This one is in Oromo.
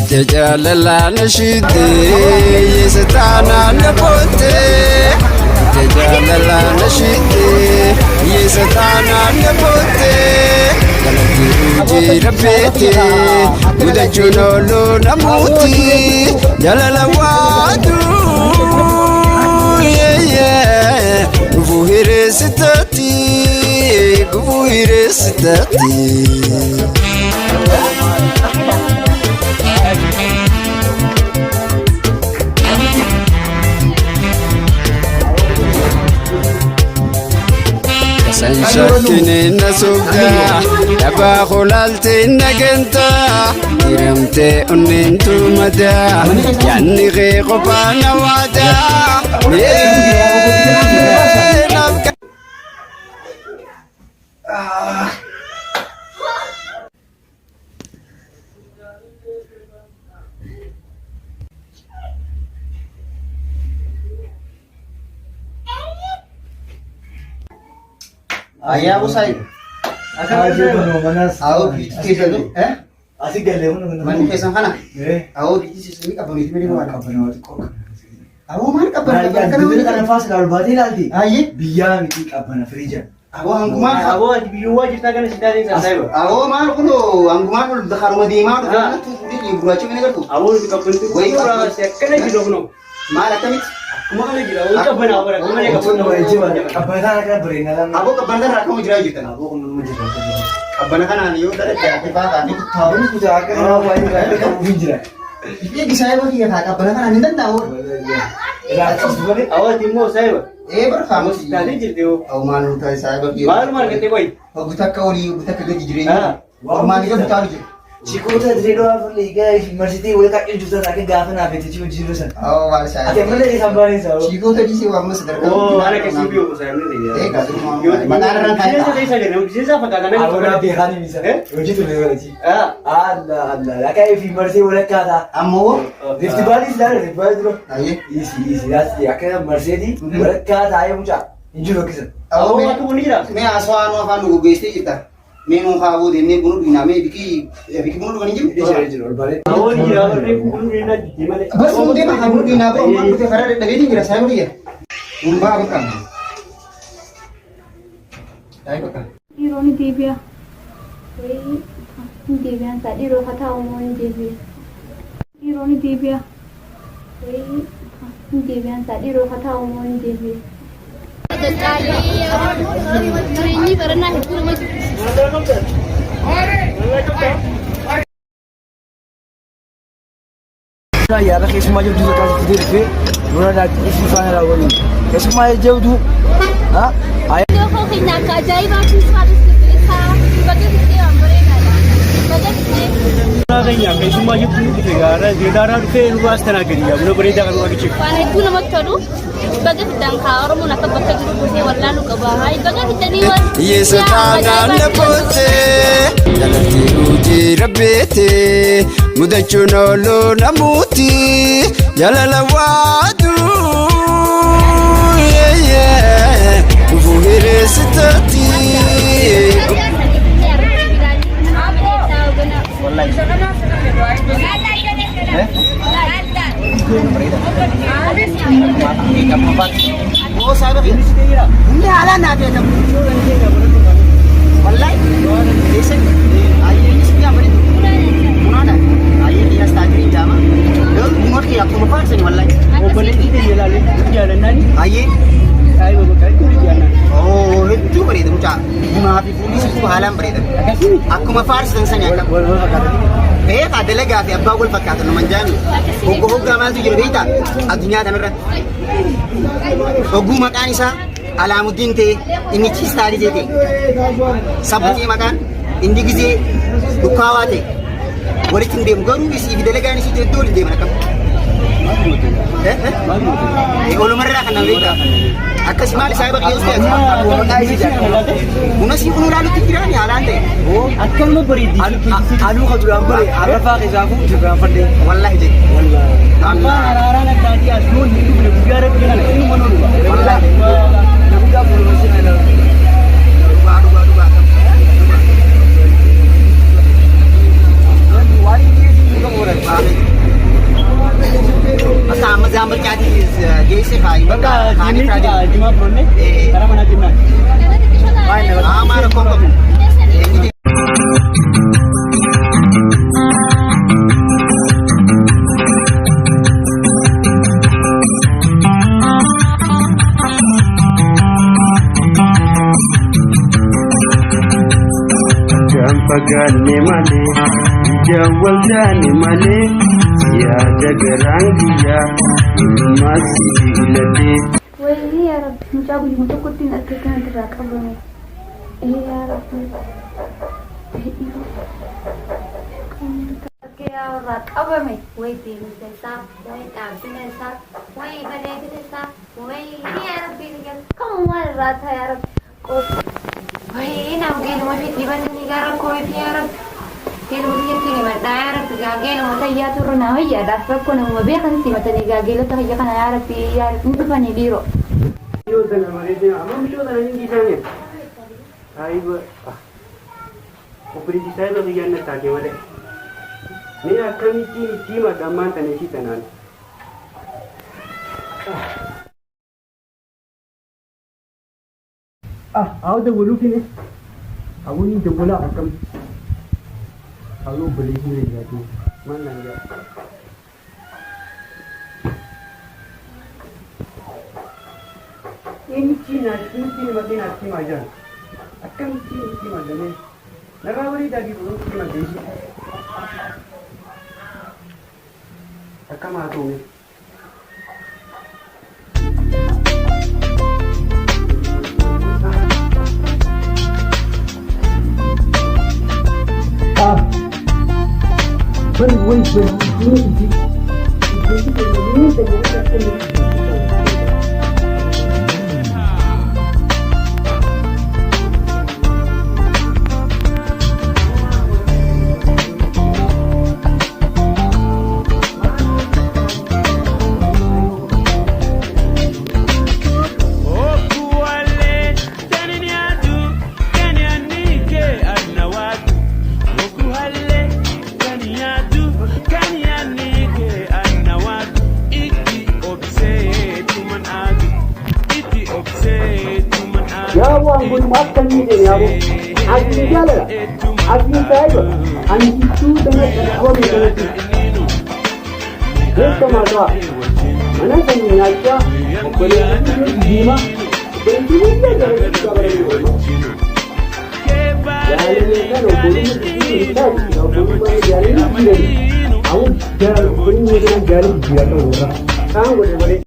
تجلل نشيدي يستانا نبوتي تجلل نشيدي يستانا نبوتي قلبي ربيتي ودجنولو نموتي جلل وادو قبوهير ستاتي قبوهير ستاتي سنشتني نسوكا يبا خلالتي نجنتا يرمتي أننتو مدى يعني غي قبانا ودا Ayah aku say. Aku kita dulu, Asik gale mo naman. Mani kesang kana. Aku kita sini kapan itu mending mana? Aku mana kapan? Dibili ka ng fast car bati lalti. Ayah. Biyan iti kapan na frija. Aku angkuman. Aku di biwa kita kan sudah di sana. Aku mana kuno angkuman kuno dakar madima tu kan tu di buat cuma ni kan tu. Aku di kapan tu. Woi pura sekali di kuno. Mana kami? Kumana lagi lah. Ucap benar apa? Kumana kapan tu? Kapan ka beringalan. Aku kapan dah aku mau jerai juta. Ako kung naman dito. Kapan kan aniyo dah cakap apa? Ni Tahu ni ko sa akin na ako ay ka bujira. Ini kisah apa sih ya? Kapan kan aniyo tahu. Awal timur saya. Berkamu sih. Tadi jadi. Aku mana tahu saya bagi. Baru mana kita boy. Aku buta kau ni buta kerja jerai. Aku mana dia buta ni. Chikota Dredo of Liga University will cut into the second governor of it to Jerusalem. Oh, what saya. Ate mana ni sampai so. Chico tadi sih kamu sedar. Oh, mana kasi biu saya ni dia. Mana orang Saya kaya. saya bisa apa kata nak? Aku nak dihani bisa. Uji tu level lagi. Allah. Lakai University will kata. Amo. Rift Valley is there. Rift Valley tu. Aye. Easy. That's the akan Mercedes. Will kata ayam muka. Injil location. Oh, aku ni dah. Me aswan wa fan go gesti kita. Menu khawu dene bunu diname biki bunu kan jim. Oh, ni dah. Aku ni dah di mana? Bas unde ma khawu diname umma kute fara de ni gira sai bari ya. Umba bakam. Dai bakam. Ironi Divya. Wei, Divya tadi roh kata umon Divya. Ironi Divya. Wei, Divya tadi roh kata umon Divya. Ini pernah itu Ya, nak semua jauh juga kasih diri fe. Mula dah isi fana lah wali. Semua jauh tu. Ha? Ayah. Dia kau kena kajai bagi suatu sesuatu. Bagi kita ambil nada. Bagi kita. Kaya kay semua yung pinagara, dinara kay luas na gariya. Muna berita kan lagi cik. Wana itu nama tadu. Bagi kita kau orang muna kebaca itu boleh warna lu kebahai. Bagi kita ni wan. يستانا نبوتي جلتي وجي ربيتي مدجنولو نموتي جلال وادو وفوهير ستاتي Oh, saya ini sendiri. Ini ala nak ada. Wallahi. Listen. Ayah ini sekian beri tu. Mana? Ayah dia stagri jama. Dok, umur kita aku apa sih wallahi. Oh, boleh kita jalan jalan nani. Ayah. Saya bukan itu jalan. Oh, itu beri tu macam. Di mana polis itu halam beri tu. Aku mafars dan sanya. Beekaa dalagaa fi abbaa wal fakkaatan nama hin jaani. Hoggaa maaltu jira beektaa addunyaa kanarratti. Hogguu maqaan isaa Alaamuddin ta'e inni Chiistaalii ta'e sabbutii maqaan inni gizee dukkaawaa ta'e walitti hin deemu garuu isii fi dalagaan isii iddoo waliin deeman akkam. Olumarraa kan nama beektaa. Akkas maal isaa baqqee Unas yung unulalutin kirani halan deh. Akkan mo beri di. Anu ka durang beri. Arafa kisaku juga pande. Wallahi je. Apa arah-arah nak tadi asun itu boleh biar kita ini menurut. Wallahi. Nabi ka boleh masih ada. Aduh. Wali dia juga orang. Sama zaman jadi jese kai. Baka jini kita cuma pernah. Karena mana cuma. Mana kongkong. Jampagane male, jawal jani male, ya jagarangiya, masih ilade. Wai ya Rabbi, mucabu yi mutu kutin alkekan da kabame. Ya Rabbi. Ya kabame, wai ti sa, wai tabine sa, wai bade sa, wai ya Rabbi kan kamwal rata ya Rabbi. Wai ina gel mo fi diban ni garan ko ya Rabbi. Gel mo fi ni mata ya Rabbi, gel mo tayya turuna hoya da fakko no mo be kan si mata ni gel to hoya kana ya Rabbi ya Rabbi bani biro. Yo sana mare ama mito da ni disane. Ai ba. Operi di saya lagi yang nak tanya mare. Ni akan ti madaman tane si tanan. Aku dah bulu kini. Aku ni dah bola akan. Aku beli sini jadi. Mana dia? Ini Cina makin aktif aja. Akan Cina aja ni. Negara jadi belum Cina desi. Akan masuk ni. Pun makan ni dia ni. Aku ni jalan. Aku ni saya. Ani itu dengan aku ni dengan tu. Kita masa. Mana saya ni aja. Boleh ni mah. Boleh ni jalan kita boleh. Jalan ni kan boleh ni kan. Boleh jalan ni. Aku jalan boleh ni jalan dia tu orang. Kang boleh.